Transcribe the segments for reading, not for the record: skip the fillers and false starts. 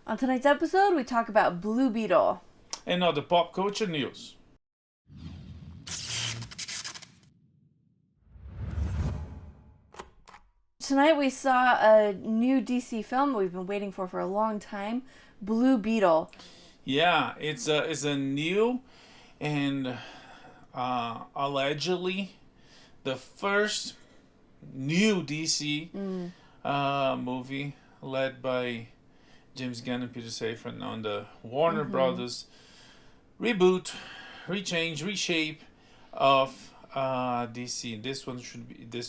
On tonight's episode, we talk about Blue Beetle. And other pop culture news. Tonight we saw a new DC film we've been waiting for a long time, Blue Beetle. Yeah, it's a new and allegedly the first new DC movie led by James Gunn and Peter Safran on the Warner Brothers reboot, rechange, reshape of DC. This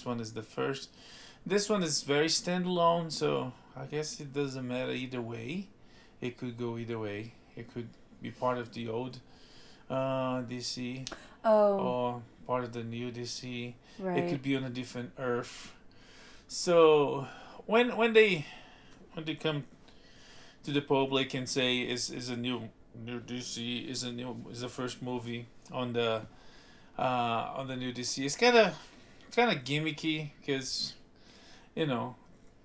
one is the first. This one is very standalone, so I guess it doesn't matter either way. It could go either way. It could be part of the old DC or part of the new DC. Right. It could be on a different Earth. So when they come to the public and say is a new DC is the first movie on the new DC, it's kind of gimmicky because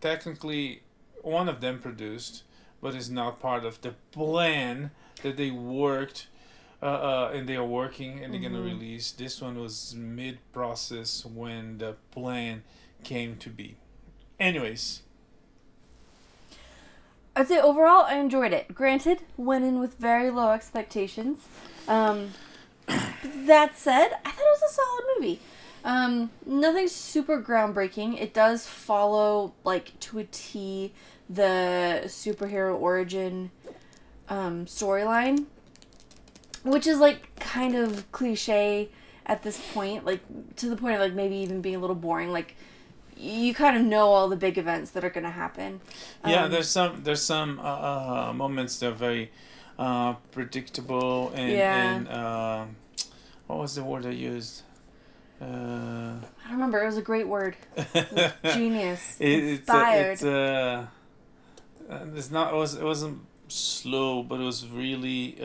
technically one of them produced, but it's not part of the plan that they worked and they are working and they're gonna release. This one was mid-process when the plan came to be. Anyways, I'd say overall I enjoyed it. Granted, went in with very low expectations. That said, I thought it was a solid movie. Nothing super groundbreaking. It does follow, to a T, the superhero origin storyline, which is, kind of cliche at this point, to the point of, maybe even being a little boring. You kind of know all the big events that are going to happen. Yeah, there's some moments that are very predictable and what was the word I used? I don't remember. It was a great word. Genius. Inspired. It wasn't slow, but it was really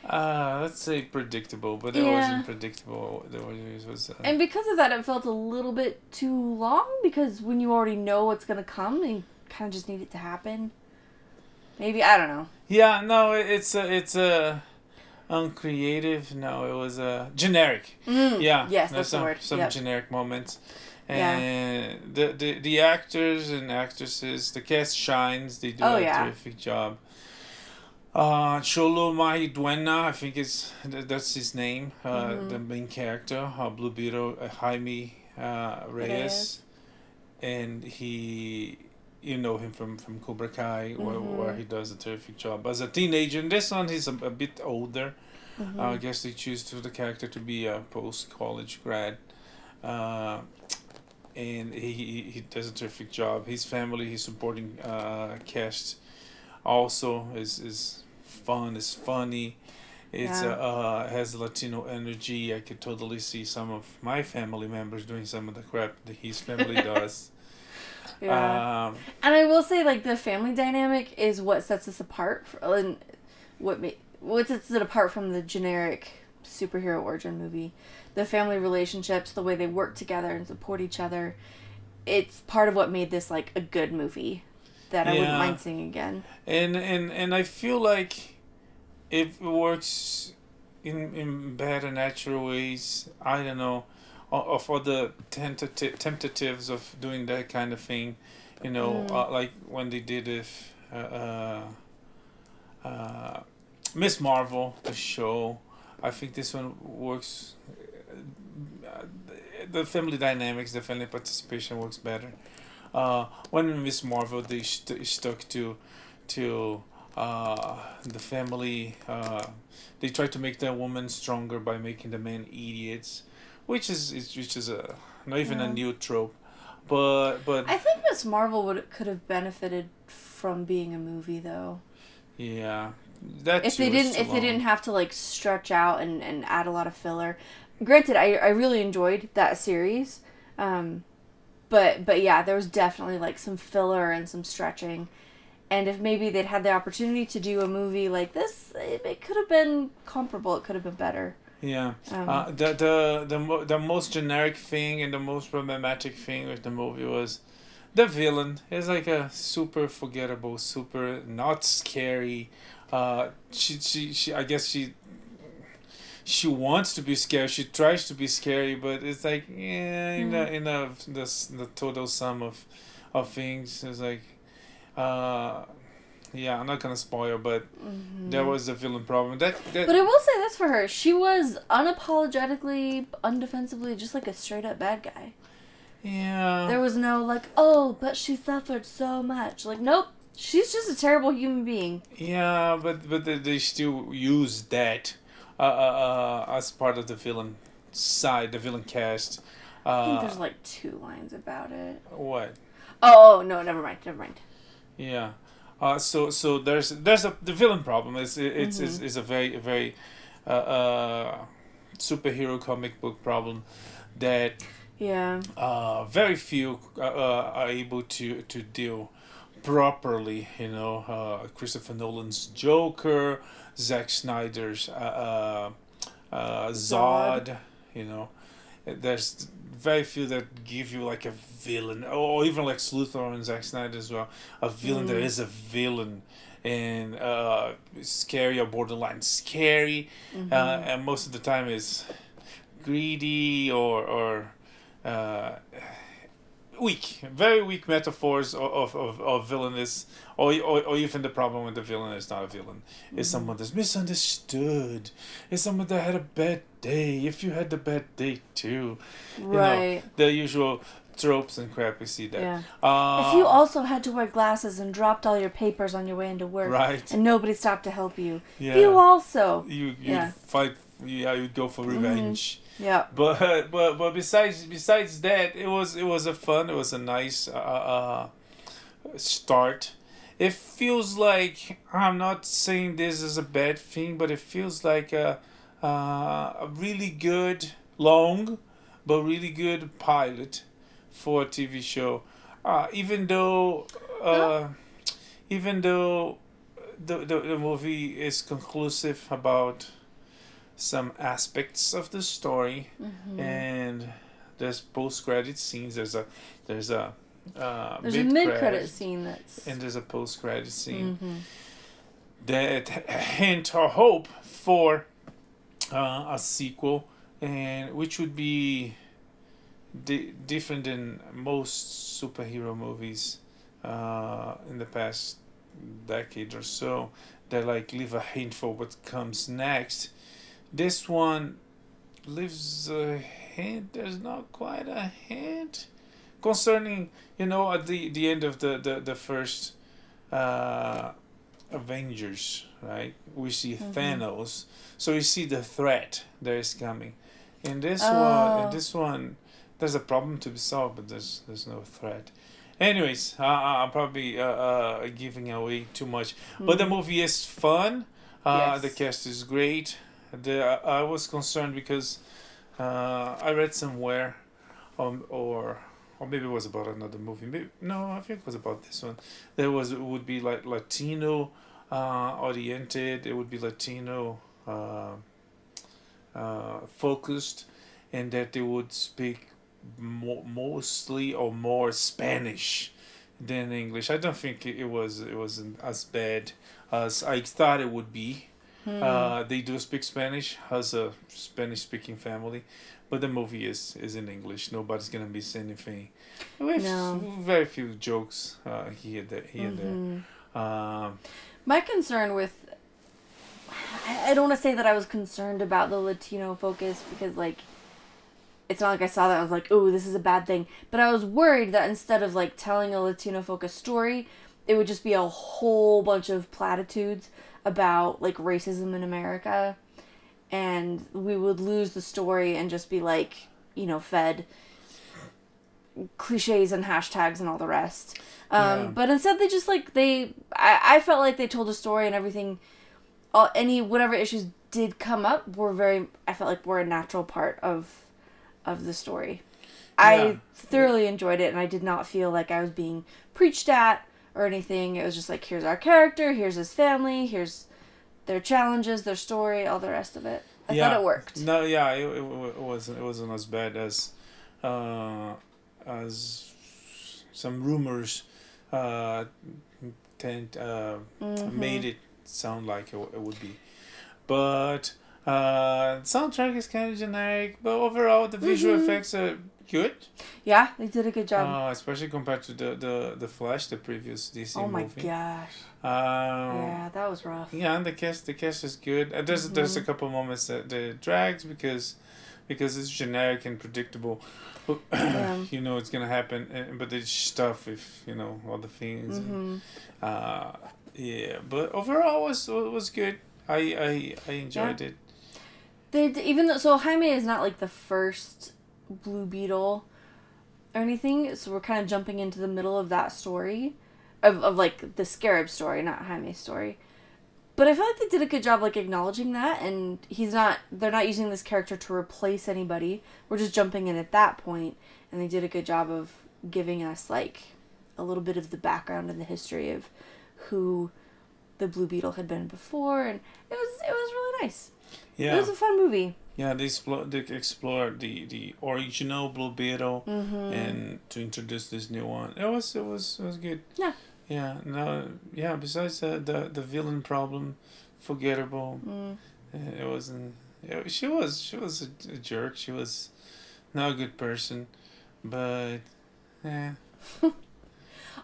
let's say predictable, but it wasn't predictable. It was and because of that, it felt a little bit too long, because when you already know what's going to come, you kind of just need it to happen. Maybe, I don't know. Yeah, no, it's uncreative. No, it was generic. Yeah. Yes, that's the word. Some generic moments. And the actors and actresses, the cast shines. They do a terrific job. Cholo Mahiduena, I think that's his name. The main character, Blue Beetle, Jaime Reyes, and he. You know him from Cobra Kai, where he does a terrific job as a teenager. And this one, he's a bit older. I guess they choose the character to be a post-college grad. And he does a terrific job. His family, his supporting cast also is fun, is funny. It's has Latino energy. I could totally see some of my family members doing some of the crap that his family does. Yeah. And I will say, the family dynamic is what sets us apart, and what sets it apart from the generic superhero origin movie. The family relationships, the way they work together and support each other, it's part of what made this, a good movie that I wouldn't mind seeing again. And I feel like it works in bad and natural ways. I don't know. For the tentatives of doing that kind of thing, like when they did it, Miss Marvel, the show. I think this one works. The family dynamics, the family participation works better. When Miss Marvel, they stuck to the family. They tried to make that woman stronger by making the men idiots. Which is not even a new trope, but I think Miss Marvel could have benefited from being a movie, though. Yeah, that if they didn't have to stretch out and add a lot of filler. Granted, I really enjoyed that series, but yeah, there was definitely some filler and some stretching, and if maybe they'd had the opportunity to do a movie like this, it could have been comparable. It could have been better. Yeah. The most generic thing and the most problematic thing with the movie was the villain is like a super forgettable, super not scary. She I guess she wants to be scary. She tries to be scary, but it's like the total sum of things is like yeah, I'm not gonna spoil, but there was a villain problem. That But I will say this for her: she was unapologetically, undefensively, just like a straight up bad guy. Yeah. There was no like, oh, but she suffered so much. Like, nope, she's just a terrible human being. Yeah, but they still use that as part of the villain side, the villain cast. I think there's like 2 lines about it. What? Oh no, never mind. Yeah. So there's the villain problem. It's a very superhero comic book problem that very few are able to deal properly. You know, Christopher Nolan's Joker, Zack Snyder's Zod. You know, there's very few that give you like a villain, or even like Luthor and Zack Snyder as well. A villain that is a villain and scary or borderline scary, and most of the time is greedy or weak, very weak metaphors of villainous, or even the problem with the villain is not a villain. It's someone that's misunderstood. It's someone that had a bad day. If you had a bad day too, Right. You know, the usual tropes and crap we see there. Yeah. If you also had to wear glasses and dropped all your papers on your way into work, right, and nobody stopped to help you, yeah, you also you fight. Yeah, you'd go for revenge. Yeah. But besides that, it was a nice start. It feels like, I'm not saying this is a bad thing, but it feels like a really good long, but really good pilot for a TV show. Even though the movie is conclusive about some aspects of the story, and there's post-credit scenes. There's a mid-credit scene and there's a post-credit scene that hint or hope for a sequel, and which would be different than most superhero movies in the past decade or so, that like leave a hint for what comes next. This one leaves a hint. There's not quite a hint concerning, at the end of the first Avengers, right? We see Thanos, so you see the threat that is coming. In this one, there's a problem to be solved, but there's no threat. Anyways, I'm probably giving away too much, but the movie is fun. Yes. The cast is great. I was concerned because I read somewhere, or maybe it was about another movie. I think it was about this one. It would be like Latino oriented. It would be Latino focused, and that they would speak mostly or more Spanish than English. I don't think it wasn't as bad as I thought it would be. They do speak Spanish, has a Spanish-speaking family, but the movie is in English. Nobody's gonna miss anything. Very few jokes here and there. My concern with, I don't want to say that I was concerned about the Latino focus, because like, it's not like I saw that I was like, oh, this is a bad thing. But I was worried that instead of like telling a Latino focused story, it would just be a whole bunch of platitudes about like racism in America, and we would lose the story and just be like, fed cliches and hashtags and all the rest. But instead they just like, I felt like they told a story, and everything, whatever issues did come up I felt like were a natural part of the story. I thoroughly enjoyed it, and I did not feel like I was being preached at or anything. It was just like, here's our character, here's his family, here's their challenges, their story, all the rest of it. I thought it worked. No, it wasn't as bad as some rumors uh, made it sound like it would be. But soundtrack is kind of generic, but overall the visual effects are good. Yeah, they did a good job. Especially compared to the Flash, the previous DC movie. Oh my gosh. Yeah, that was rough. Yeah, and the cast is good. There's a couple moments that drags because it's generic and predictable. You know it's gonna happen, but it's stuff with all the things. And, yeah, but overall it was good. I enjoyed it. Even though Jaime is not like the first Blue Beetle or anything, so we're kind of jumping into the middle of that story, of like the Scarab story, not Jaime's story. But I feel like they did a good job like acknowledging that, and they're not using this character to replace anybody. We're just jumping in at that point, and they did a good job of giving us like a little bit of the background and the history of who the Blue Beetle had been before, and it was really nice. Yeah, it was a fun movie. Yeah, they explored the original Blue Beetle and to introduce this new one. It was good. Yeah. Yeah. No. Yeah. Besides the villain problem, forgettable. It wasn't. She was a jerk. She was not a good person, but yeah.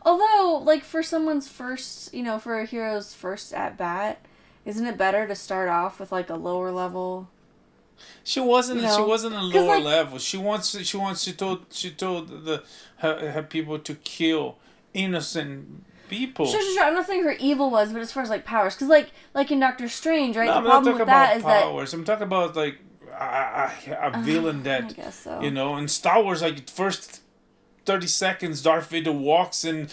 Although, like, for someone's first, for a hero's first at bat, isn't it better to start off with like a lower level? She wasn't. She wasn't a lower level. She told her people to kill innocent people. Sure. I'm not saying her evil was, but as far as like powers, because like in Doctor Strange, right? No, the problem with that is powers. I'm talking about like a villain that I guess so. in Star Wars, like first 30 seconds, Darth Vader walks and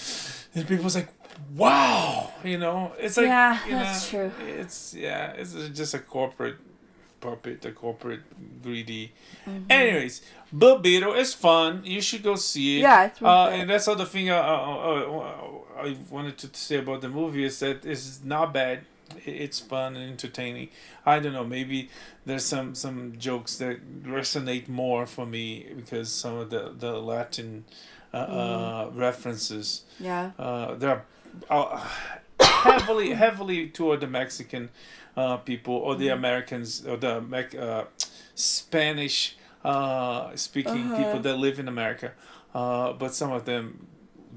people's like, wow, it's like that's true. It's just a corporate puppet, a corporate greedy. Anyways, Blue Beetle is fun. You should go see it. Yeah, it's really and that's other thing I wanted to say about the movie is that it's not bad. It's fun and entertaining. I don't know, maybe there's some jokes that resonate more for me because some of the Latin references. Yeah. They're heavily toward the Mexican people or the Americans or the Spanish speaking people that live in America. But some of them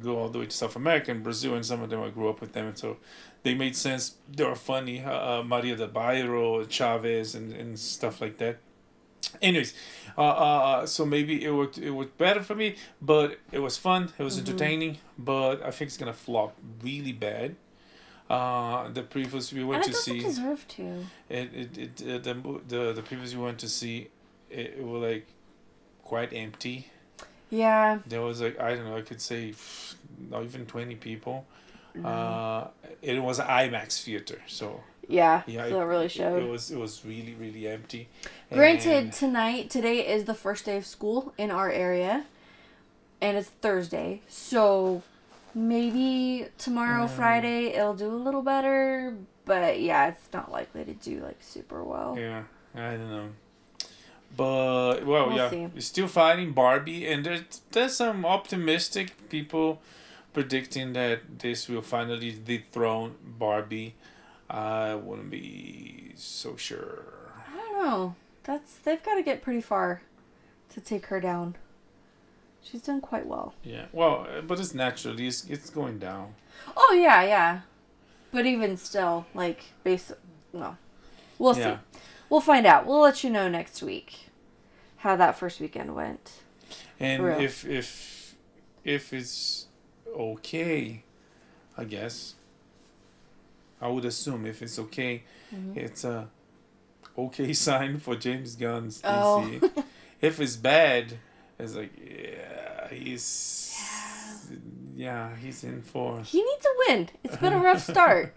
go all the way to South America and Brazil, and some of them I grew up with them, and so they made sense. They were funny. Maria del Bairro, Chavez, and stuff like that. Anyways, so maybe it worked better for me, but it was fun. It was entertaining, but I think it's gonna flop really bad. The previous we went to see. It doesn't deserve to. The previous we went to see, it was like quite empty. Yeah. There was like, I don't know, I could say not even 20 people. It was an IMAX theater, so yeah, so it really showed. It was really, really empty. Granted, today is the first day of school in our area, and it's Thursday, so maybe tomorrow, Friday, it'll do a little better, but yeah, it's not likely to do like super well. Yeah, I don't know. But we'll see. We're still fighting Barbie, and there's some optimistic people predicting that this will finally dethrone Barbie. I wouldn't be so sure. I don't know. They've got to get pretty far to take her down. She's done quite well. Yeah, well, but it's naturally it's going down. Oh yeah. But even still, like we'll see. We'll find out. We'll let you know next week how that first weekend went. And if it's okay, I guess. I would assume if it's okay, it's a okay sign for James Gunn's DC. If it's bad, it's like he's in for. He needs a win. It's been a rough start.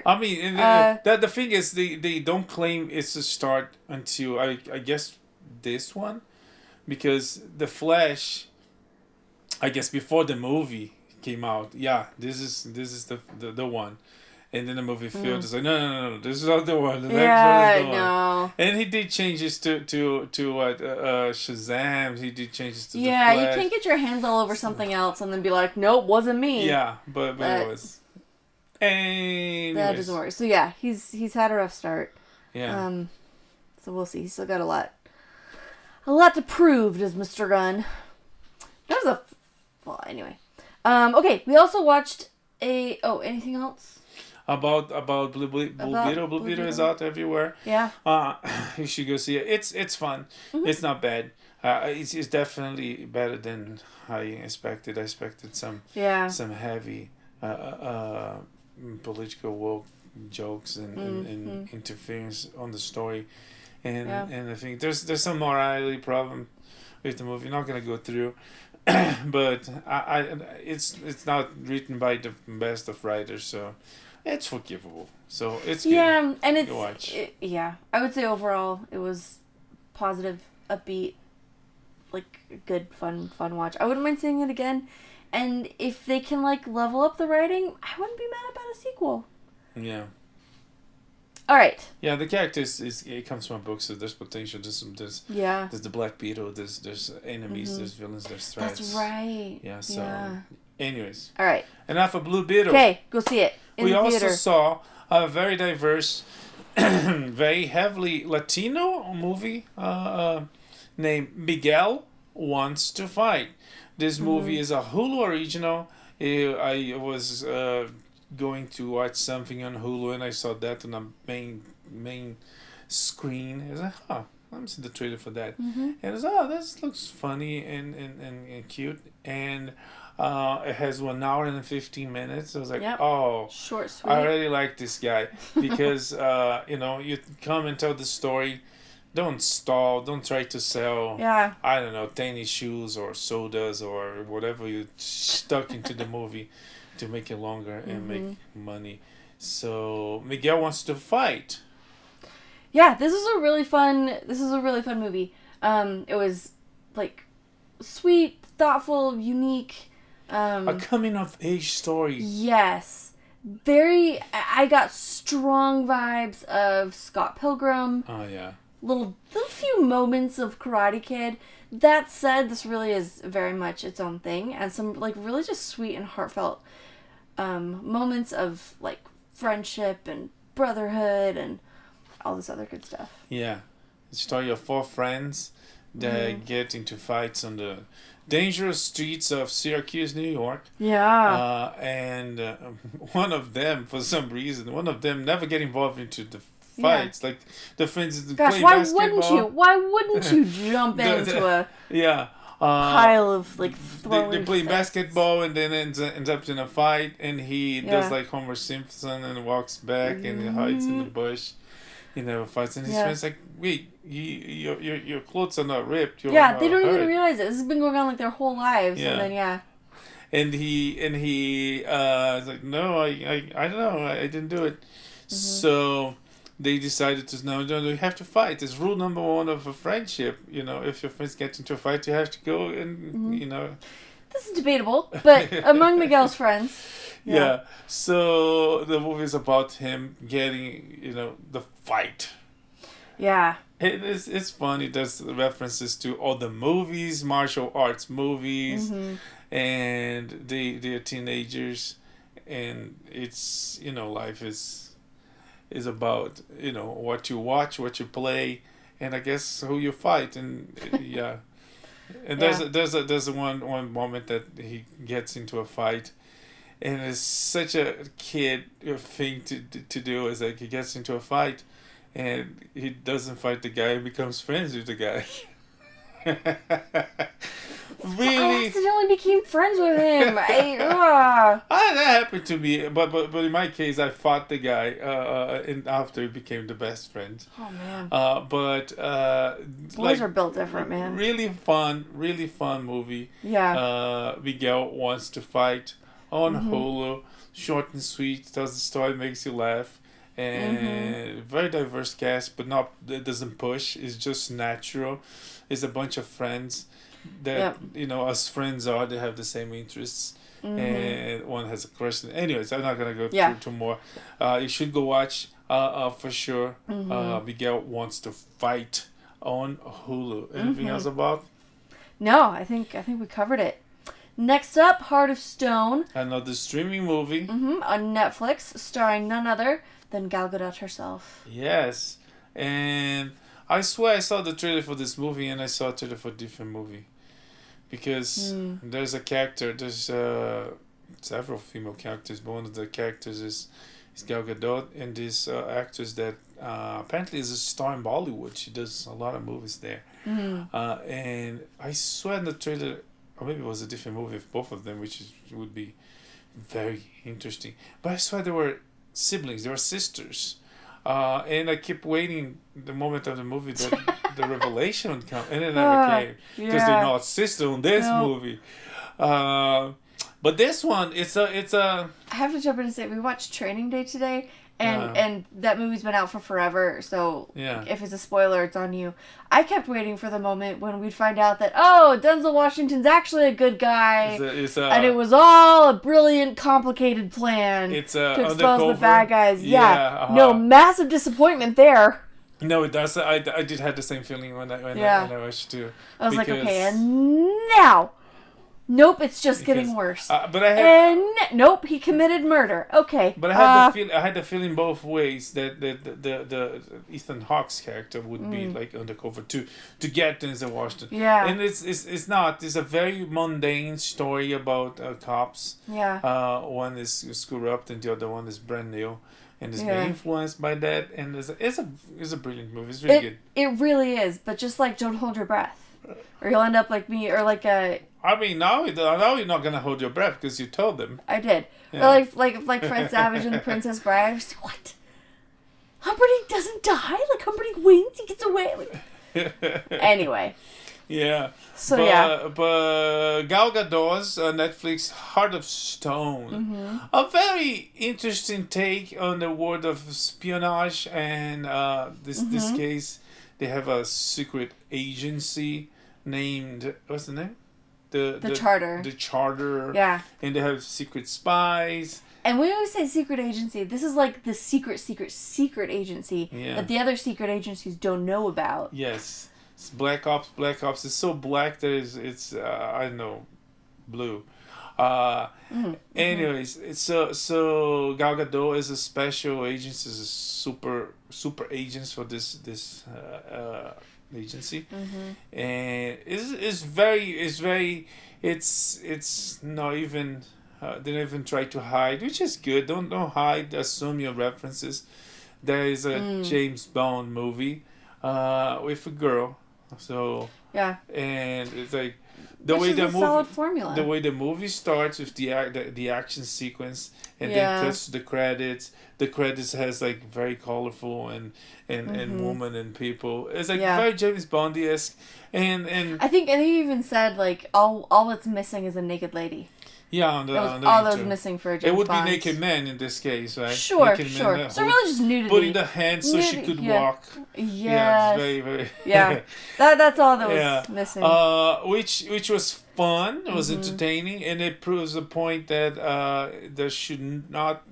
I mean, the thing is, they don't claim it's a start until I guess this one, because The Flash, I guess before the movie came out, this is the one, And then the movie failed. It's like, no, this is not the one. The next Yeah, one is the one. no. And he did changes to what Shazam. He did changes to Yeah, the you Flash. can't get your hands all over something else and then be like, nope, wasn't me. Yeah, but it was. Anyways. That doesn't work. So yeah, he's had a rough start. Yeah. So we'll see. He's still got a lot to prove, does Mr. Gunn. That was well, anyway. Okay, we also watched anything else? About Blue Beetle. Blue Beetle is out everywhere. Yeah. You should go see it. It's fun. Mm-hmm. It's not bad. It's definitely better than I expected. I expected some heavy political woke jokes and interference on the story, and I think there's some morality problem with the movie. Not gonna go through, but it's not written by the best of writers, so it's forgivable. So it's good. Yeah, and it's watch. I would say overall it was positive, upbeat, like good, fun watch. I wouldn't mind seeing it again. And if they can, level up the writing, I wouldn't be mad about a sequel. Yeah. All right. Yeah, the characters it comes from books, so there's potential. There's the Black Beetle. There's enemies. There's villains. There's threats. That's right. Yeah. So, anyways. All right. Enough of Blue Beetle. Okay, go see it in the theater. We also saw a very diverse, very heavily Latino movie named Miguel Wants to Fight. This movie is a Hulu original. I was going to watch something on Hulu and I saw that on the main screen. I was like, let me see the trailer for that. And I was this looks funny and cute. And it has 1 hour and 15 minutes. I was like, short, sweet. I really like this guy because you come and tell the story. Don't stall. Don't try to sell, I don't know, tennis shoes or sodas or whatever you stuck into the movie to make it longer and make money. So Miguel Wants to Fight. Yeah, this is a really fun movie. It was sweet, thoughtful, unique. A coming of age story. Yes. I got strong vibes of Scott Pilgrim. Oh yeah. Little few moments of Karate Kid. That said, this really is very much its own thing, and some really just sweet and heartfelt moments of friendship and brotherhood and all this other good stuff. Yeah, the story of 4 friends that get into fights on the dangerous streets of Syracuse, New York. Yeah. And one of them never get involved into the fights. Like the friends play basketball. Why wouldn't you jump into a pile of throwing they play basketball and then ends up in a fight, and he does Homer Simpson and walks back and he hides in the bush. He never fights, and his friends wait, your clothes are not ripped. You're not they don't hurt. even realize it. This has been going on their whole lives, and then And he is like, no, I don't know, I didn't do it. So they decided to no, you have to fight. It's rule number 1 of a friendship. If your friends get into a fight, you have to go and This is debatable, but among Miguel's friends. Yeah. So the movie is about him getting, the fight. Yeah. It's funny. There's references to all the movies, martial arts movies, and they're teenagers, and it's life is about what you watch, what you play, and I guess who you fight, and and there's one moment that he gets into a fight, and it's such a kid thing to do. Is he gets into a fight, and he doesn't fight the guy, he becomes friends with the guy. Really? I accidentally became friends with him. That happened to me, but in my case, I fought the guy, and after we became the best friends. Oh man. Boys are built different, man. Really fun movie. Yeah. Miguel Wants to Fight on Hulu. Short and sweet, tells the story, makes you laugh, and very diverse cast, but it doesn't push. It's just natural. It's a bunch of friends that us friends they have the same interests, and one has a question. Anyways, I'm not gonna go Yeah. through two more. You should go watch for sure. Miguel Wants to Fight on Hulu. Anything else about? No, I think we covered it. Next up, Heart of Stone. Another streaming movie. On Netflix, starring none other than Gal Gadot herself. Yes, and I swear I saw the trailer for this movie, and I saw a trailer for a different movie, because there's a character. There's several female characters, but one of the characters is Gal Gadot, and this actress that apparently is a star in Bollywood. She does a lot of movies there, and I swear in the trailer, or maybe it was a different movie of both of them, would be very interesting. But I swear they were siblings. They were sisters. And I kept waiting the moment of the movie that the revelation would come, and it never came, because they're not sisters in this movie. But this one, it's a. I have to jump in and say we watched Training Day today, and that movie's been out for forever. So if it's a spoiler, it's on you. I kept waiting for the moment when we'd find out that Denzel Washington's actually a good guy, and it was all a brilliant, complicated plan to expose the bad guys. No, massive disappointment there. No, it does. I did have the same feeling when I watched too. I was like, okay, and now. Nope, it's just getting worse. But I had, nope, he committed murder. Okay. But I had the feeling both ways that the Ethan Hawke's character would be like undercover to get Denzel Washington. Yeah. And it's not. It's a very mundane story about cops. Yeah. One is corrupt and the other one is brand new, and is very influenced by that. And it's a brilliant movie. It's really good. It really is. But just like, don't hold your breath, or you'll end up like me, or like a. I mean, now you're not gonna hold your breath because you told them. I did. Yeah. Or like Fred Savage and the Princess Bride. I was like, what? Humperdinck doesn't die? Like Humperdinck wins? He gets away? Like... Anyway. Yeah. So But Gal Gadot's Netflix Heart of Stone, a very interesting take on the world of espionage, and this case, they have a secret agency named, what's the name? The Charter. The Charter. Yeah. And they have secret spies. And we always say secret agency. This is like the secret agency that the other secret agencies don't know about. Yes. It's Black Ops. Black Ops is so black that it's I don't know, blue. Anyways, it's so Gal Gadot is a special agent, is a super agent for this agency, and it's not even they don't even try to hide, which is good. Don't hide, assume your references. There is a James Bond movie with a girl, so and it's like the way the movie starts with the action sequence, and then cuts to the credits. The credits has like very colorful and woman and people. It's like very James Bond-esque, and I think he even said like all it's missing is a naked lady. Yeah, on the all that was missing for a James It would Bond. be naked men in this case, right? Sure. Men, so really just nudity. Putting the hands so she could walk. Yes. Yeah, it's very, very... Yeah. That's all that was missing. Which was fun, it was entertaining, and it proves the point that there should not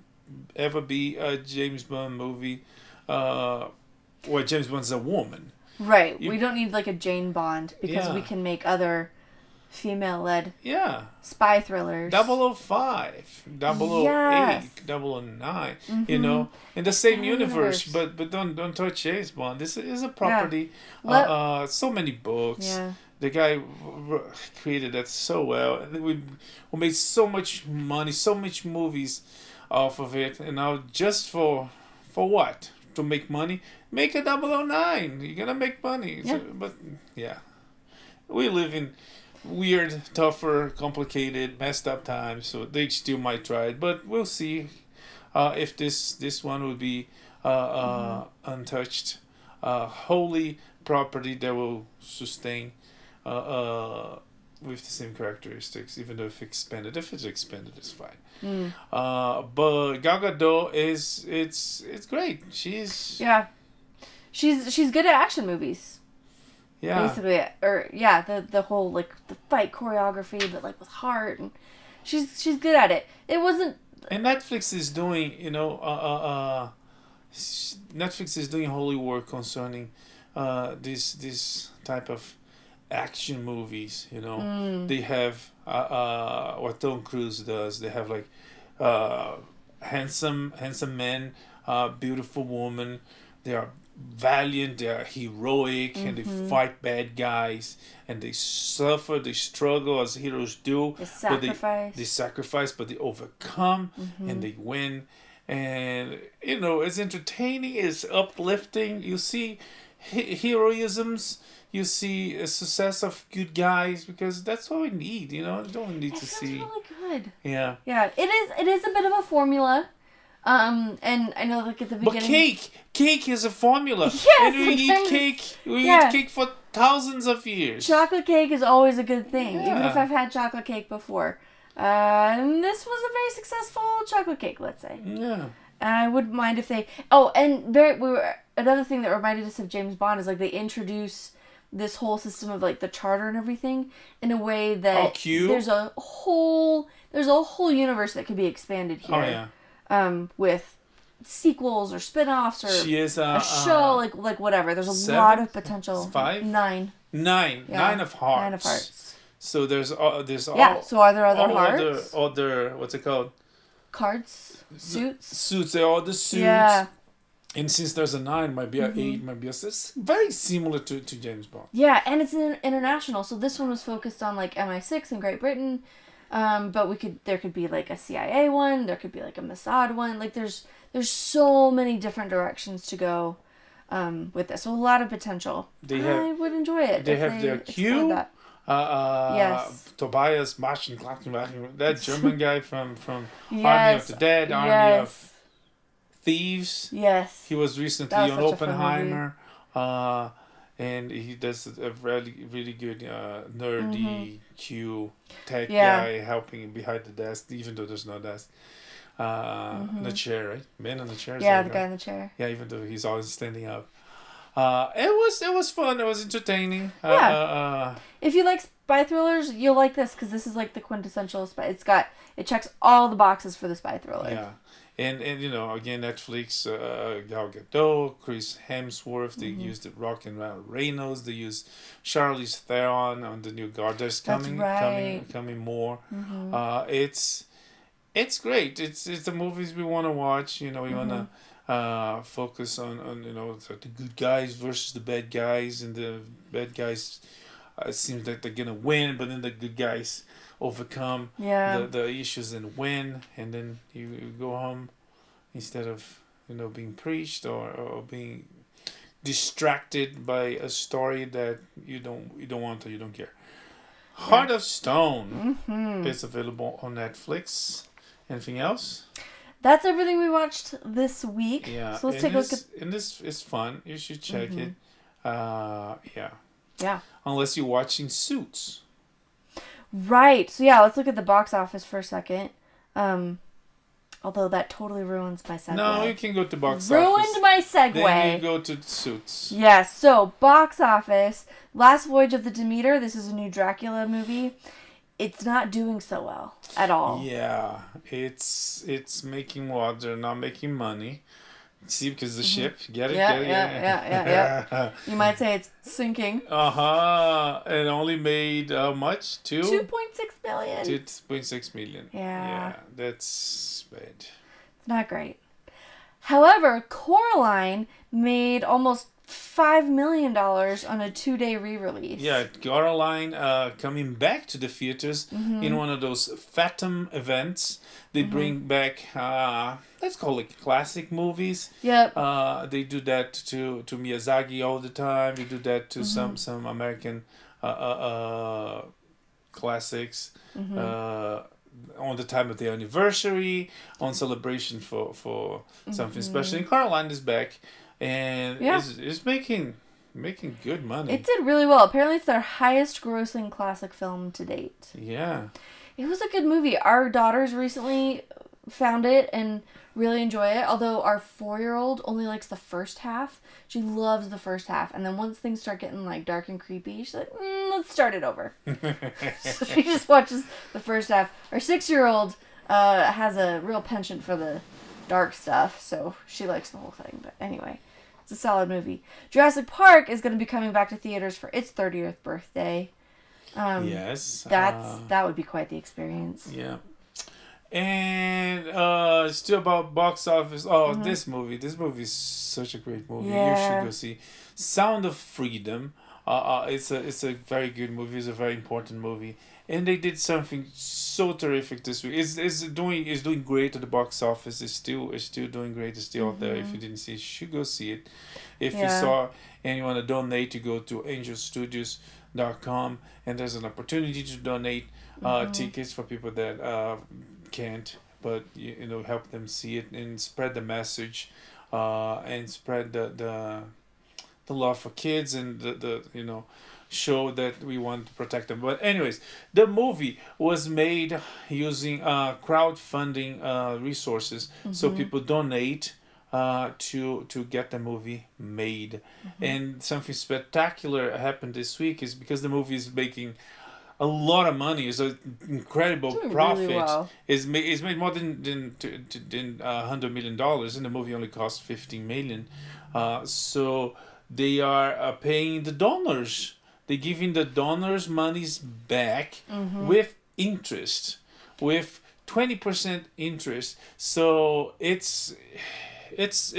ever be a James Bond movie where James Bond's a woman. Right. We don't need like a Jane Bond, because we can make other female-led spy thrillers. 005, 008, 009, you know, in the same universe, but don't touch James Bond. This is a property. So many books. Yeah. The guy created that so well, and we made so much money, so much movies off of it, and now just for what? To make money? Make a 009. You're gonna make money. Yeah. We live in weird, tougher, complicated, messed up times, so they still might try it, but we'll see if this one will be untouched, holy property that will sustain with the same characteristics, even though if it's expanded, it's fine. But Gal Gadot it's great. She's good at action movies. Yeah. Basically, or the whole like the fight choreography, but like with heart, and She's good at it. It wasn't. And Netflix is doing, Netflix is doing holy work concerning this type of action movies. They have what Tom Cruise does. They have like handsome men, beautiful woman. They are valiant. They are heroic, and they fight bad guys. And they suffer. They struggle as heroes do. They sacrifice. They sacrifice, but they overcome, and they win. And it's entertaining. It's uplifting. You see heroisms. You see a success of good guys, because that's what we need. You don't need to see. Really good. Yeah. Yeah, it is a bit of a formula. And I know, like, at the beginning. But cake is a formula. Yes, and we eat cake. We eat cake for thousands of years. Chocolate cake is always a good thing, Yeah. even if I've had chocolate cake before. And this was a very successful chocolate cake, let's say. Yeah. I wouldn't mind if they. Oh, and another thing that reminded us of James Bond is, like, they introduce this whole system of, like, the charter and everything in a way that there's a whole universe that could be expanded here. Oh yeah. With sequels or spin-offs or She is a show, like whatever. There's a lot of potential. 5? 9. 9. Yeah. 9 of hearts. 9 of hearts. So there's all. Yeah. So are there other hearts? Other what's it called? Cards, suits. Suits. They're all the suits. Yeah. And since there's a 9, might be a 8, might be a 6. It's very similar to James Bond. Yeah, and it's international. So this one was focused on, like, MI6 in Great Britain. But there could be, like, a CIA one. There could be, like, a Mossad one. Like, there's so many different directions to go with this. So a lot of potential. I would enjoy it. They have their Q. That. Yes. Tobias Martin, that German guy from Army of the Dead, Army of Thieves. Yes. He was recently on Oppenheimer. And he does a really, really good nerdy Q tech guy helping behind the desk, even though there's no desk. In the chair, right? Man on the chair. Yeah, the guy in the chair. Yeah, even though he's always standing up. It was fun. It was entertaining. If you like spy thrillers, you'll like this, because this is, like, the quintessential spy. It checks all the boxes for the spy thriller. Yeah. And again, Netflix, Gal Gadot, Chris Hemsworth, they used the Rockin' Reynolds, they used Charlize Theron on the new Godot's coming more. It's great. It's the movies we want to watch. We want to focus on the good guys versus the bad guys, and the bad guys it seems like they're gonna win, but then the good guys overcome the issues and win, and then you go home instead of being preached or being distracted by a story that you don't want or you don't care. Heart of Stone is available on Netflix. Anything else? That's everything we watched this week. Yeah. So let's take a look at. And this is fun. You should check it. Yeah. Unless you're watching Suits. Right. So yeah, let's look at the box office for a second. Although that totally ruins my segue. No, you can go to box office. Ruined my segue. Then you go to Suits. Yes. So box office. Last Voyage of the Demeter. This is a new Dracula movie. It's not doing so well at all. Yeah, it's making water, not making money. See, because the ship, get it? Yeah. You might say it's sinking. It only made how much? 2.6 million. 2.6 million. Yeah, that's bad. It's not great. However, Coraline made almost $5 million on a 2-day re-release. Yeah, Coraline coming back to the theaters in one of those Phantom events. They bring back, let's call it classic movies. Yep. They do that to Miyazaki all the time. They do that to some American classics. On the time of the anniversary, on celebration for something special. And Coraline is back. And it's making good money. It did really well. Apparently, it's their highest grossing classic film to date. Yeah. It was a good movie. Our daughters recently found it and really enjoy it. Although our 4-year-old only likes the first half. She loves the first half, and then once things start getting like dark and creepy, she's like, let's start it over. So she just watches the first half. Our 6-year-old has a real penchant for the dark stuff, so she likes the whole thing. But anyway, it's a solid movie. Jurassic Park is going to be coming back to theaters for its 30th birthday. Yes. That would be quite the experience. Yeah. And still about box office. Oh, this movie is such a great movie. Yeah. You should go see Sound of Freedom. It's a very good movie. It's a very important movie, and they did something so terrific this week. It's doing great at the box office. It's still doing great. It's still out there. If you didn't see it, you should go see it. If you saw and you want to donate, you go to angelstudios.com, and there's an opportunity to donate tickets for people that can't, but you know, help them see it and spread the message, and spread the love for kids, and the you know, show that we want to protect them. But anyways, the movie was made using crowdfunding resources, so people donate to get the movie made. And something spectacular happened this week is because the movie is making a lot of money. It's an incredible profit. Really well. It's made more than $100 million, and the movie only cost $15 million. So they are paying the donors. They're giving the donors monies back with interest, with 20% interest. So it's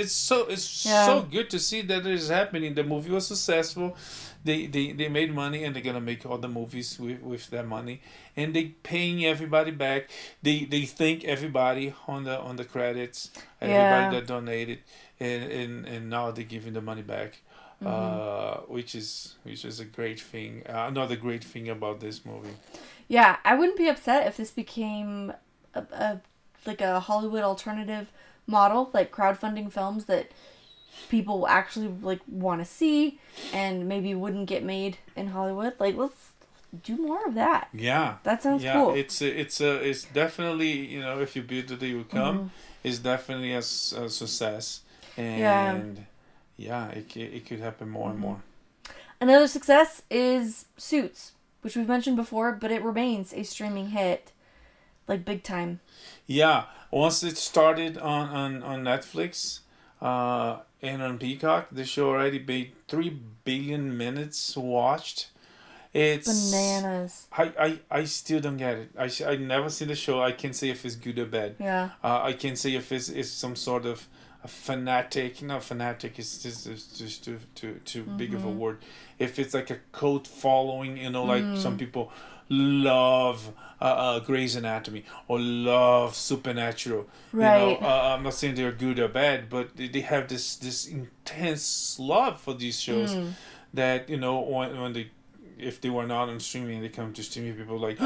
so good to see that it is happening. The movie was successful. They made money, and they're gonna make all the movies with that money, and they paying everybody back. They thank everybody on the credits, everybody that donated, and now they're giving the money back, which is a great thing. Another great thing about this movie. Yeah, I wouldn't be upset if this became a Hollywood alternative model, like crowdfunding films that people actually like want to see and maybe wouldn't get made in Hollywood. Like, let's do more of that. Yeah, that sounds cool. It's definitely, you know, if you build it, they will come. It's definitely a success, and it could happen more and more. Another success is Suits, which we've mentioned before, but it remains a streaming hit, like big time. Yeah, once it started on Netflix, and on Peacock, the show already made 3 billion minutes watched. It's bananas. I still don't get it. I never seen the show. I can't say if it's good or bad. Yeah. I can't say if it's some sort of a fanatic. Not fanatic. It's just too big of a word. If it's like a cult following, you know, like some people love Grey's Anatomy or love Supernatural. Right. You know, I'm not saying they're good or bad, but they have this intense love for these shows that, you know, when they, if they were not on streaming, they come to streaming, people like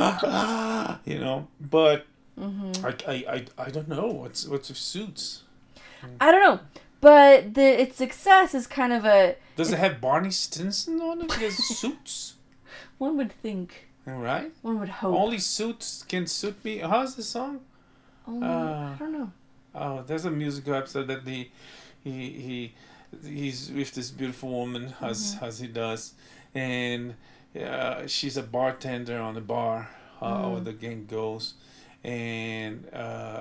you know. But I don't know what's with Suits. I don't know, but its success is kind of a. Does it have Barney Stinson on it? Because Suits. One would think. Right? One would hope. Only Suits can suit me. How's the song? I don't know. Oh, there's a musical episode that he's with this beautiful woman as he does, and she's a bartender on the bar where the game goes, and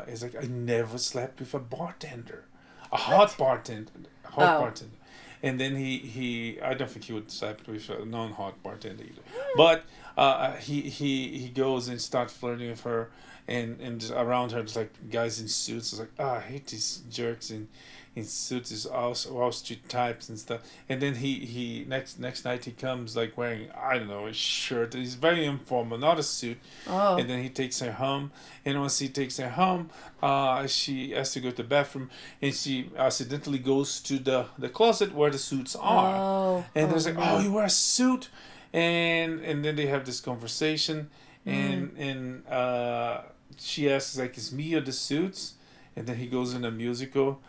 it's like, I never slept with a bartender, a hot bartender, bartender. And then he I don't think he would sleep with a non-hot bartender either. But he goes and starts flirting with her, and just around her, just like guys in suits. It's like, I hate these jerks in suits, is Wall Street types and stuff. And then he next night he comes like wearing, I don't know, a shirt. He's very informal, not a suit. Oh. And then he takes her home, and once he takes her home, she has to go to the bathroom, and she accidentally goes to the closet where the suits are. Oh. And there's like, oh, you wear a suit, and then they have this conversation, and she asks like, is me or the suits? And then he goes in a musical.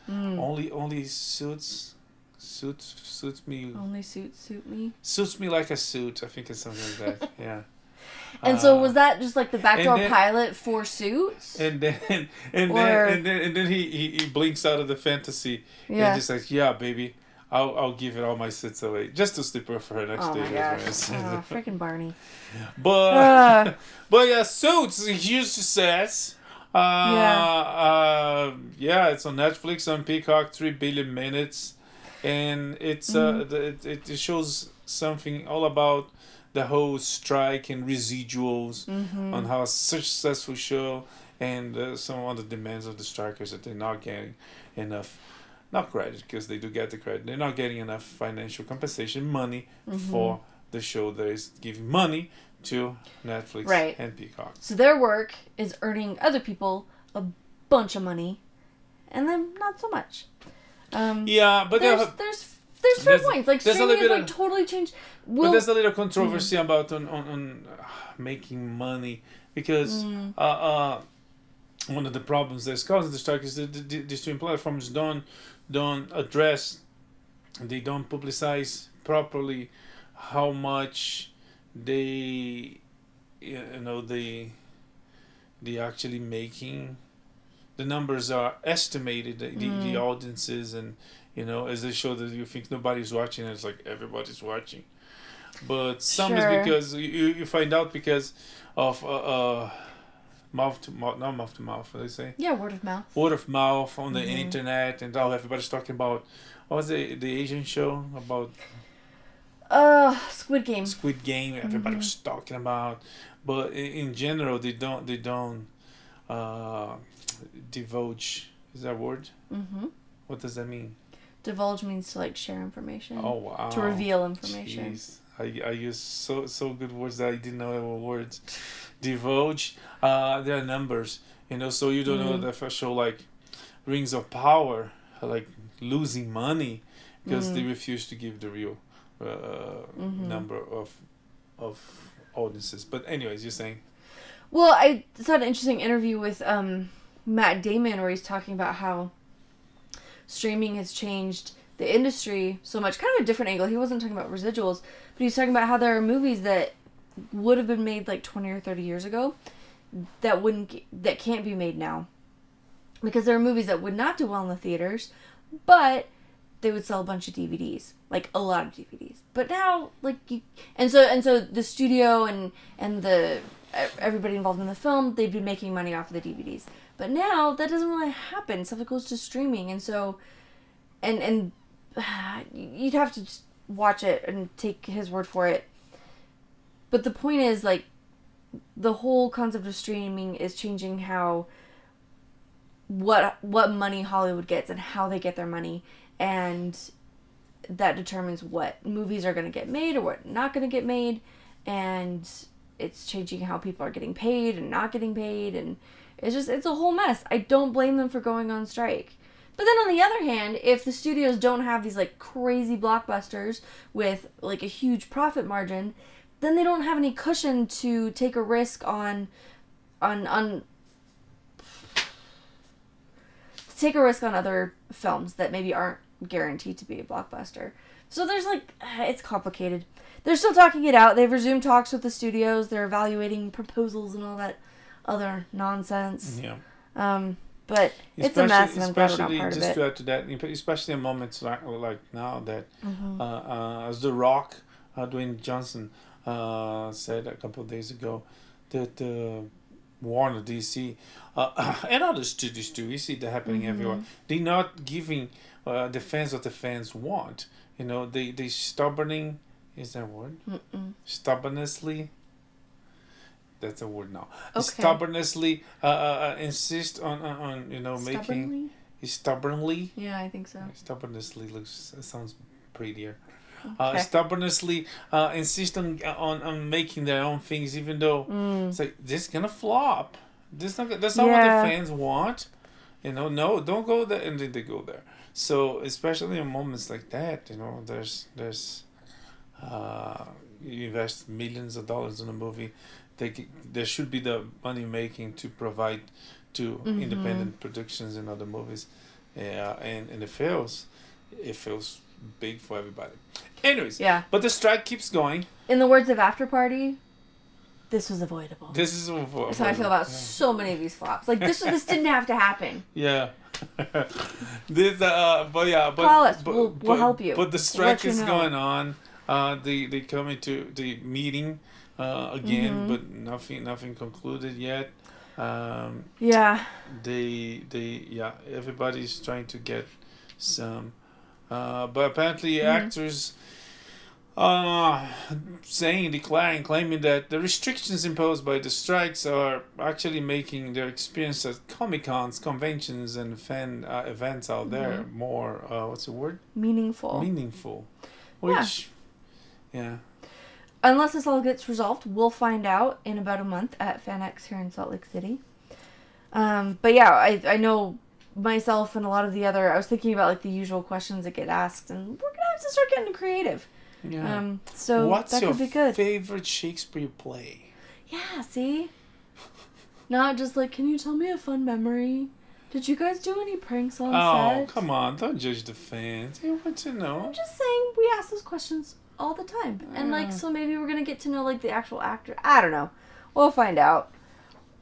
Only suits me. Only suits suit me. Suits me like a suit. I think it's something like that. Yeah. And so was that just like the backdoor then, pilot for Suits? And then he blinks out of the fantasy and just like, yeah, baby, I'll give it all my suits away just to sleep with her next day. Oh my gosh! Freaking Barney. But yeah, Suits, huge success. It's on Netflix, on Peacock, 3 billion minutes, and it's it shows something all about the whole strike and residuals on how such a successful show and some of the demands of the strikers that they're not getting enough, not credit because they do get the credit, they're not getting enough financial compensation money for the show that is giving money to Netflix and Peacock. So their work is earning other people a bunch of money, and then not so much. But there's fair points. Like streaming has like totally changed. But there's a little controversy about on making money because one of the problems that's causing the strike is that the streaming platforms don't address, they don't publicize properly how much they actually making. The numbers are estimated, the audiences, and as they show that you think nobody's watching, it's like everybody's watching. But some is because you find out because of mouth to mouth, not mouth to mouth, what do they say? Yeah, word of mouth. Word of mouth on the internet, and all everybody's talking about. What was the Asian show about? Squid Game. Squid Game. Everybody was talking about, but in general, they don't divulge. Is that a word? What does that mean? Divulge means to like share information. Oh wow! To reveal information. Jeez. I use so good words that I didn't know they were words. Divulge. There are numbers. So you don't know that if a show like Rings of Power, like losing money because they refuse to give the real number of audiences. But anyways, you're saying. Well, I saw an interesting interview with Matt Damon where he's talking about how streaming has changed the industry so much. Kind of a different angle. He wasn't talking about residuals, but he's talking about how there are movies that would have been made like 20 or 30 years ago that can't be made now. Because there are movies that would not do well in the theaters, but they would sell a bunch of DVDs. Like a lot of DVDs. But now and so the studio and the everybody involved in the film, they'd be making money off of the DVDs. But now that doesn't really happen. Stuff that goes to streaming, and so, and you'd have to just watch it and take his word for it. But the point is, like, the whole concept of streaming is changing how what money Hollywood gets and how they get their money, and that determines what movies are going to get made or what not going to get made, and it's changing how people are getting paid and not getting paid, and it's a whole mess. I don't blame them for going on strike. But then on the other hand, if the studios don't have these like crazy blockbusters with like a huge profit margin, then they don't have any cushion to take a risk on other films that maybe aren't guaranteed to be a blockbuster. So there's it's complicated. They're still talking it out. They've resumed talks with the studios. They're evaluating proposals and all that other nonsense. Yeah. But it's a mess, and I'm glad we're not part of it. Just to add to that, especially in moments like now that, as The Rock, Dwayne Johnson, said a couple of days ago, that Warner, DC, and other studios too, you see that happening everywhere. They're not giving the fans what the fans want. They stubborning. Is that a word? Stubbornly. That's a word now. Okay. Stubbornly insist on making. Stubbornly. Yeah, I think so. Stubbornly sounds prettier. Okay. Stubbornly insist on making their own things, even though it's like this is gonna flop. That's not what the fans want. No, don't go there, and then they go there. So especially in moments like that, there's you invest millions of dollars in a movie. There should be the money making to provide to independent productions and other movies, and it fails big for everybody. Anyways, but the strike keeps going. In the words of After Party, this was avoidable. This is avoidable. That's how I feel about so many of these flops. Like, this didn't have to happen. Yeah. But call us. We'll help you. But the strike is going on. They coming to the meeting again, but nothing concluded yet. Everybody's trying to get some, but apparently actors claiming that the restrictions imposed by the strikes are actually making their experience at Comic-Cons, conventions, and fan events out there more, what's the word? Meaningful. Which, yeah. Unless this all gets resolved, we'll find out in about a month at FanX here in Salt Lake City. But yeah, I know myself and a lot of the other, I was thinking about like the usual questions that get asked, and we're gonna have to start getting creative. Yeah. So what's that could be good. What's your favorite Shakespeare play? Yeah, see? Not just like, can you tell me a fun memory? Did you guys do any pranks on set? Oh, come on. Don't judge the fans. They want to know. I'm just saying, we ask those questions all the time. And like, so maybe we're going to get to know like the actual actor. I don't know. We'll find out.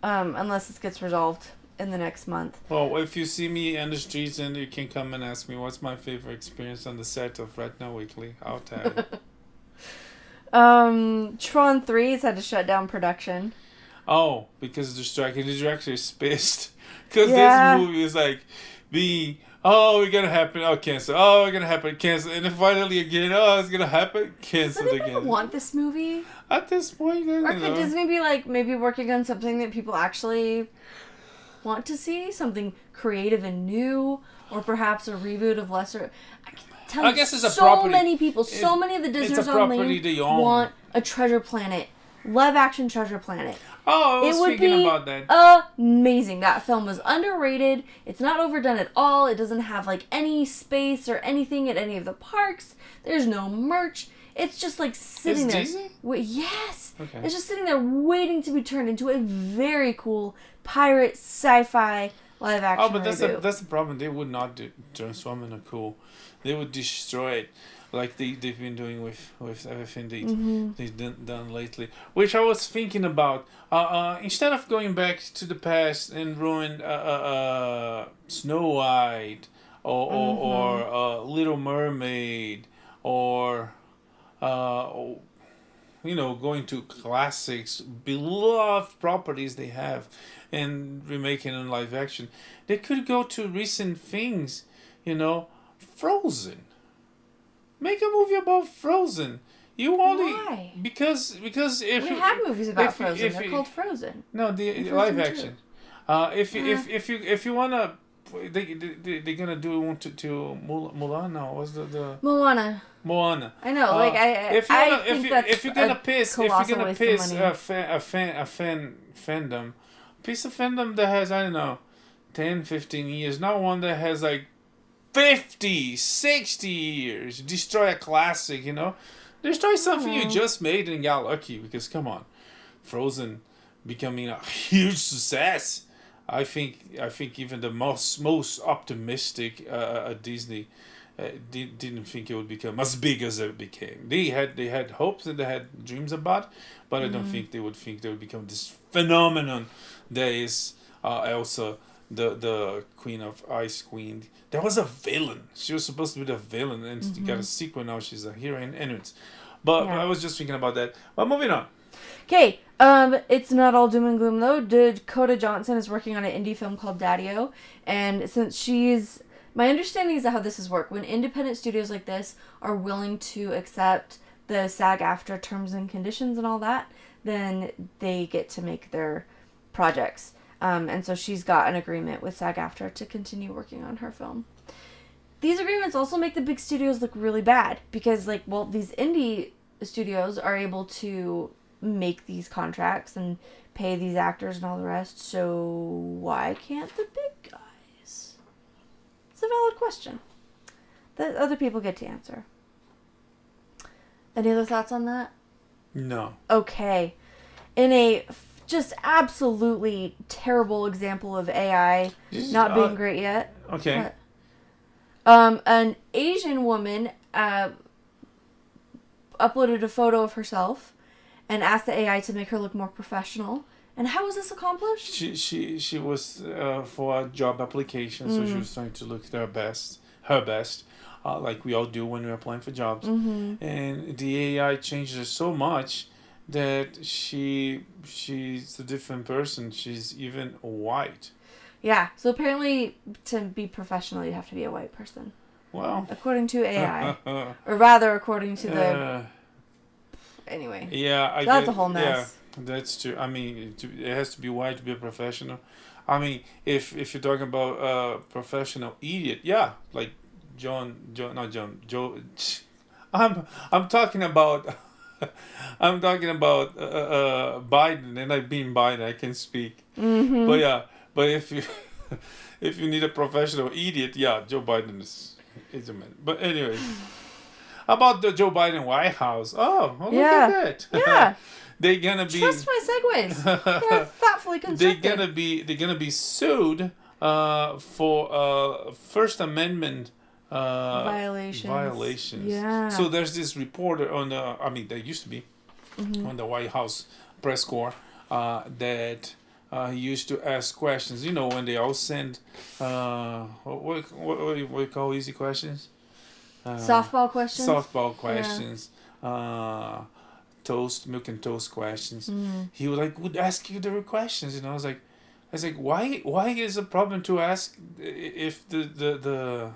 Unless this gets resolved in the next month. Well, if you see me in the streets, and you can come and ask me what's my favorite experience on the set of Retina Weekly, I'll tell you. Tron 3 has had to shut down production. Oh, because of the strike. And the director is pissed. Because this movie is like being, we're going to happen, cancel. We're going to happen, cancel. And then finally again, it's going to happen, cancel again. Does anyone want this movie? At this point, or could Disney be like maybe working on something that people actually want to see? Something creative and new? Or perhaps a reboot of lesser... I guess it's a property. Many people, so many of the Disney's on land want a Treasure Planet. Live action Treasure Planet. Oh, I was thinking about that. Amazing. That film was underrated. It's not overdone at all. It doesn't have like any space or anything at any of the parks. There's no merch. It's just like sitting there. Disney? Yes. Okay. It's just sitting there waiting to be turned into a very cool pirate sci-fi live action. Oh, but that's the problem. They would not transform into cool. They would destroy it. Like they've been doing with everything they've done lately. Which I was thinking about. Instead of going back to the past and ruin Snow White or Little Mermaid or going to classics, beloved properties they have and remaking in live action, they could go to recent things, Frozen. Make a movie about Frozen. You only... Why? Because if we had movies about Frozen. They're called Frozen. No, the live action. If you wanna, they're gonna do one to Mulan. No, what's the Moana. Moana. I know. If you're gonna piss a fandom, piece of fandom that has 10, 15 years, not one that has 50, 60 years. Destroy a classic, Destroy something you just made and got lucky. Because, come on. Frozen becoming a huge success. I think even the most optimistic Disney didn't think it would become as big as it became. They had hopes and they had dreams about, but I don't think they would become this phenomenon that is Elsa, the Queen of Ice Queen. There was a villain. She was supposed to be the villain, and she got a sequel. Now she's a heroine. Anyways, but I was just thinking about that. But moving on. Okay, it's not all doom and gloom though. Dakota Johnson is working on an indie film called Daddio, and since my understanding is how this is work. When independent studios like this are willing to accept the SAG-AFTRA terms and conditions and all that, then they get to make their projects. And so she's got an agreement with SAG-AFTRA to continue working on her film. These agreements also make the big studios look really bad because, these indie studios are able to make these contracts and pay these actors and all the rest, so why can't the big guys? It's a valid question that other people get to answer. Any other thoughts on that? No. Okay. In a just absolutely terrible example of AI not being great yet. Okay. An Asian woman uploaded a photo of herself, and asked the AI to make her look more professional. And how was this accomplished? She was for a job application, so she was trying to look her best, like we all do when we're applying for jobs. And the AI changed her so much that she's a different person. She's even white. Yeah. So apparently, to be professional, you have to be a white person. Well, according to AI, or rather, according to the. Anyway. Yeah, I that's a whole mess. Yeah. That's true. I mean, it has to be white to be a professional. I mean, if you're talking about a professional idiot, yeah, like Joe. I'm talking about Biden, and I've been Biden. I can speak. But yeah, but if you need a professional idiot, yeah, Joe Biden is a man. But anyways, about the Joe Biden White House. Oh, look at that. Yeah. They're gonna be trust my segues. They're thoughtfully constructed. They're gonna be sued for First Amendment violations. Yeah. So there's this reporter on there used to be on the White House press corps that he used to ask questions. You know, when they all send what you call easy questions? Softball questions. Softball questions. Yeah. Milk and toast questions. He would ask you the questions, you know. I was like, why is a problem to ask if the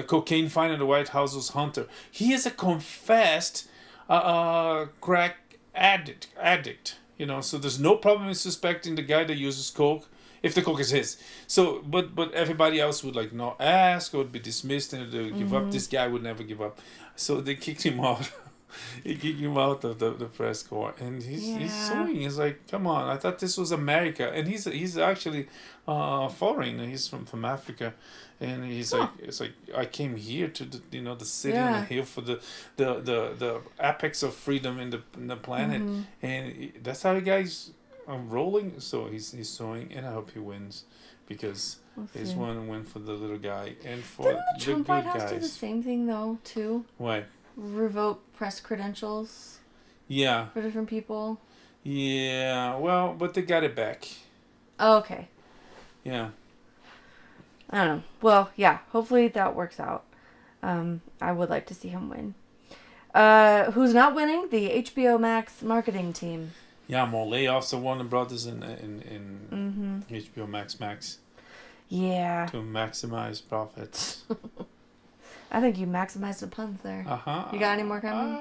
cocaine find in the White House was Hunter? He is a confessed crack addict, you know. So there's no problem in suspecting the guy that uses coke if the coke is his. So, but everybody else would like not ask or would be dismissed and they would give up. This guy would never give up. So they kicked him out. He kicked him out of the press corps, and he's suing. He's like, "Come on! I thought this was America." And he's actually foreign. He's from Africa, and he's like, "It's like I came here to the city on the hill for the apex of freedom in the planet, and that's how you guys are rolling." So he's suing, and I hope he wins because he's one to win for the little guy and for Didn't the Trump White House do the same thing though too? Why? Revoke press credentials. Yeah. For different people. Yeah. Well, but they got it back. Oh, okay. Yeah. I don't know. Well, yeah. Hopefully that works out. I would like to see him win. Who's not winning? The HBO Max marketing team. Yeah, more layoffs of Warner Brothers in HBO Max. Yeah. To maximize profits. I think you maximized the puns there. You got any more coming?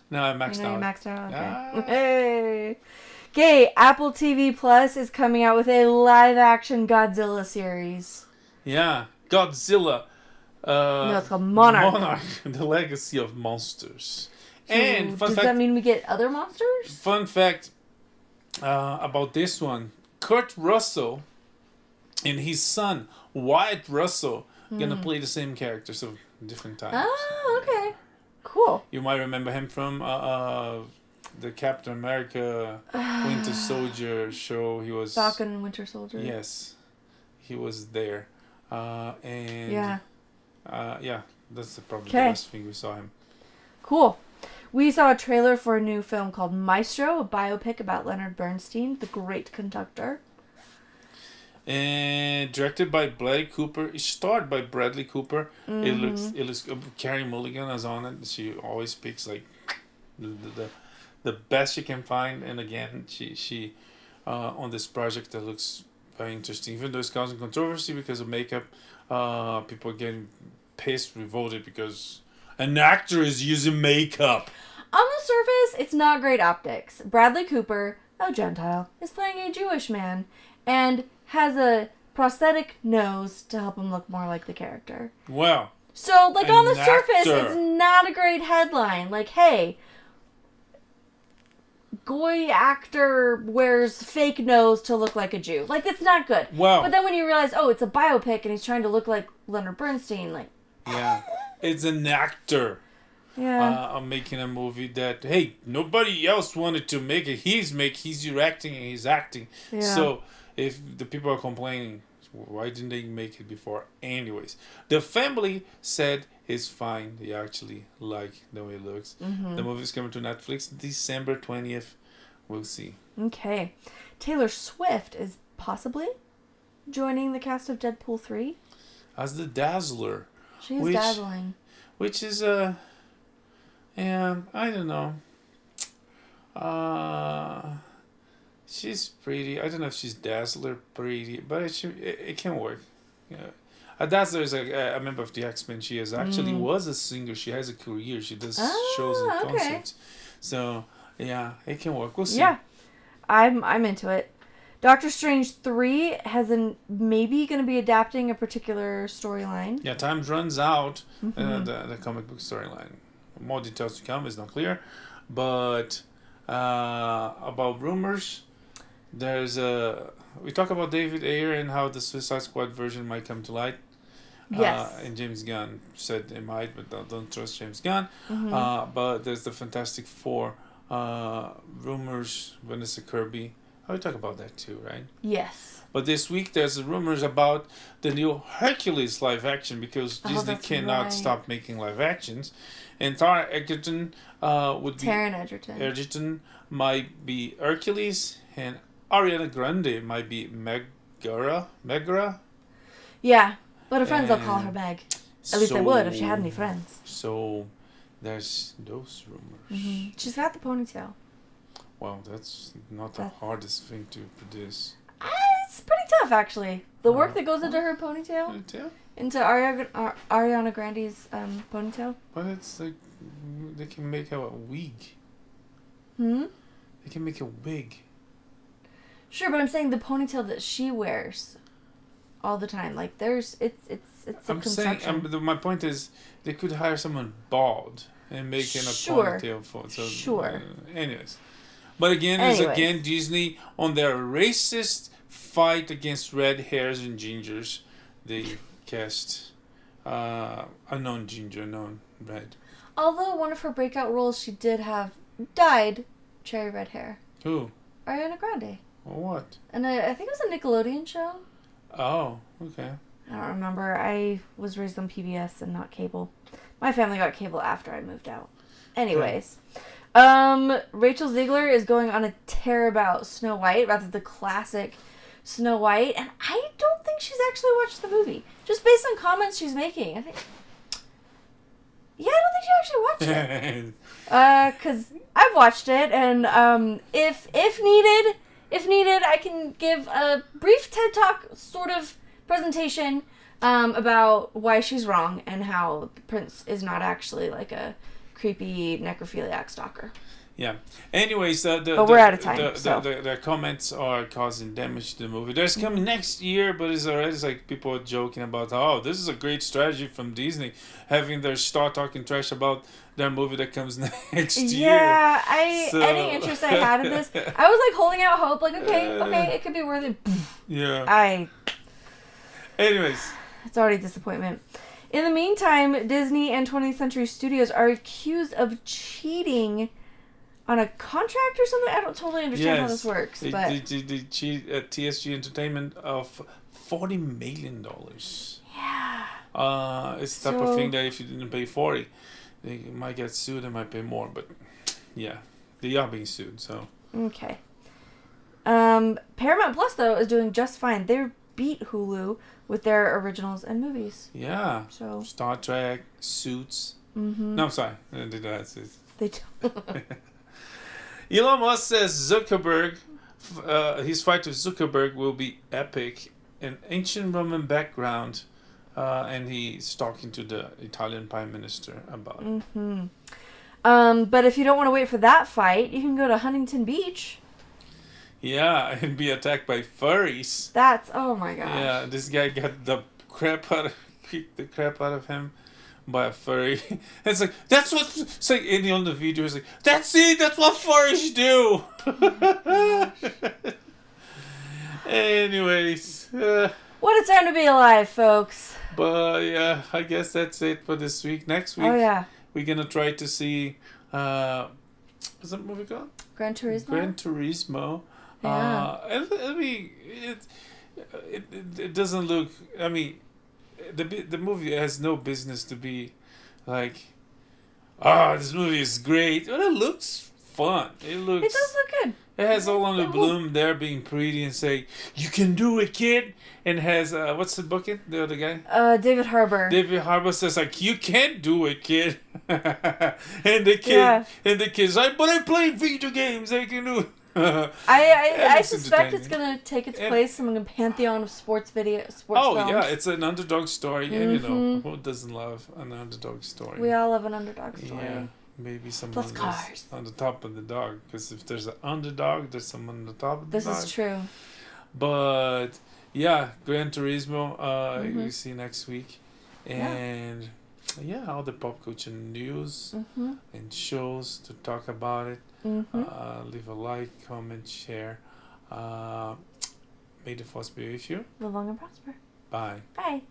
No, I maxed out. You maxed out? Okay. Hey. Okay, Apple TV Plus is coming out with a live-action Godzilla series. Yeah, Godzilla. No, it's called Monarch. Monarch, the Legacy of Monsters. So And does that mean we get other monsters? Fun fact about this one. Kurt Russell and his son, Wyatt Russell, gonna play the same character, so different times. Oh, okay. Cool. You might remember him from the Captain America Winter Soldier show. He was Falcon Winter Soldier. Yes, he was there, and yeah, that's probably the last thing we saw him. Cool. We saw a trailer for a new film called Maestro, a biopic about Leonard Bernstein, the great conductor. And directed by Bradley Cooper, starred by Bradley Cooper. It looks. Carey Mulligan is on it. She always picks like the best she can find. And again, she on this project that looks very interesting. Even though it's causing controversy because of makeup, people are getting pissed, revolted because an actor is using makeup. On the surface, it's not great optics. Bradley Cooper, a Gentile, is playing a Jewish man and has a prosthetic nose to help him look more like the character. Well. So, like, on the surface, it's not a great headline. Like, hey, goy actor wears fake nose to look like a Jew. Like, that's not good. Well. But then when you realize, oh, it's a biopic and he's trying to look like Leonard Bernstein, like... Yeah. It's an actor. Yeah. I'm making a movie that, hey, nobody else wanted to make it. He's directing and he's acting. Yeah. So... if the people are complaining, it's Why didn't they make it before? Anyways, the family said it's fine. They actually like the way it looks. Mm-hmm. The movie's coming to Netflix December 20th. We'll see. Okay. Taylor Swift is possibly joining the cast of Deadpool 3. As the Dazzler. She's dazzling. Which is, yeah, I don't know. She's pretty. I don't know if she's Dazzler pretty, but it can work. Yeah. Dazzler is a member of the X-Men. She actually was a singer. She has a career. She does shows and concerts. So yeah, it can work. We'll see. Yeah, I'm into it. Doctor Strange 3 maybe going to be adapting a particular storyline. Yeah, time runs out. The comic book storyline. More details to come. It's not clear, but about rumors. We talk about David Ayer and how the Suicide Squad version might come to light. Yes. And James Gunn said it might, but don't trust James Gunn. But there's the Fantastic Four rumors. Vanessa Kirby. We talk about that too, right? Yes. But this week there's rumors about the new Hercules live action because Disney cannot stop making live actions. And Taron Egerton Egerton might be Hercules, and Ariana Grande might be Megara. Yeah, but her friends will call her Meg. At least they would if she had any friends. So there's those rumors. She's got the ponytail. Well, that's not the hardest thing to produce. It's pretty tough, actually. The work that goes into her ponytail. Into Ariana Grande's ponytail. But it's like they can make a wig. They can make a wig. Sure, but I'm saying the ponytail that she wears all the time. Like it's a construction. My point is they could hire someone bald and make in a ponytail for. So, anyways. But again, Disney on their racist fight against red hairs and gingers, they cast unknown ginger, known red. Although one of her breakout roles, she did have dyed cherry red hair. Who? Ariana Grande. What? And I think it was a Nickelodeon show. Oh, okay. I don't remember. I was raised on PBS and not cable. My family got cable after I moved out. Anyways. Rachel Ziegler is going on a tear about Snow White, rather the classic Snow White, and I don't think she's actually watched the movie. Just based on comments she's making. I don't think she actually watched it. Cause I've watched it, and if needed, I can give a brief TED Talk sort of presentation about why she's wrong and how the prince is not actually like a creepy necrophiliac stalker. Yeah. Anyways, but we're out of time. The comments are causing damage to the movie. There's coming next year, but it's already like people are joking about, this is a great strategy from Disney, having their star talking trash about their movie that comes next year. Yeah, any interest I had in this, I was like holding out hope, like okay, it could be worth it. Yeah. Anyways, it's already a disappointment. In the meantime, Disney and 20th Century Studios are accused of cheating on a contract or something. I don't totally understand how this works. They cheat at TSG Entertainment of $40 million. Yeah. It's the type of thing that if you didn't pay 40, they might get sued. They might pay more, but yeah, they are being sued. So okay. Paramount Plus though is doing just fine. They beat Hulu with their originals and movies. Yeah. So Star Trek, Suits. No, I'm sorry. They don't. They don't. Elon Musk says Zuckerberg, his fight with Zuckerberg will be epic, an ancient Roman background, and he's talking to the Italian Prime Minister about it. But if you don't want to wait for that fight, you can go to Huntington Beach. Yeah, and be attacked by furries. Oh my gosh. Yeah, this guy got kicked the crap out of him by a furry. It's like, it's like on the video, it's like, that's what furries do. Anyways. What a time to be alive, folks. But yeah, I guess that's it for this week. Next week, we're going to try to see, what's that movie called? Gran Turismo. Yeah. it doesn't look. I mean, the movie has no business to be like, this movie is great. Well, it looks fun. It does look good. It has Orlando Bloom there being pretty and say, "You can do it, kid." And has what's the booking? The other guy. David Harbour. David Harbour says like, "You can't do it, kid." and the kid's like, "But I play video games. I can do it." I suspect it's gonna take its place among a pantheon of sports films. Yeah, it's an underdog story, and who doesn't love an underdog story? We all love an underdog story. Yeah, maybe someone Plus cars on the top of the dog, because if there's an underdog, there's someone on the top of the dog. This is true. But yeah, Gran Turismo. We see next week, and all the pop culture news and shows to talk about it. Leave a like, comment, share. May the force be with you. Live long and prosper. Bye. Bye.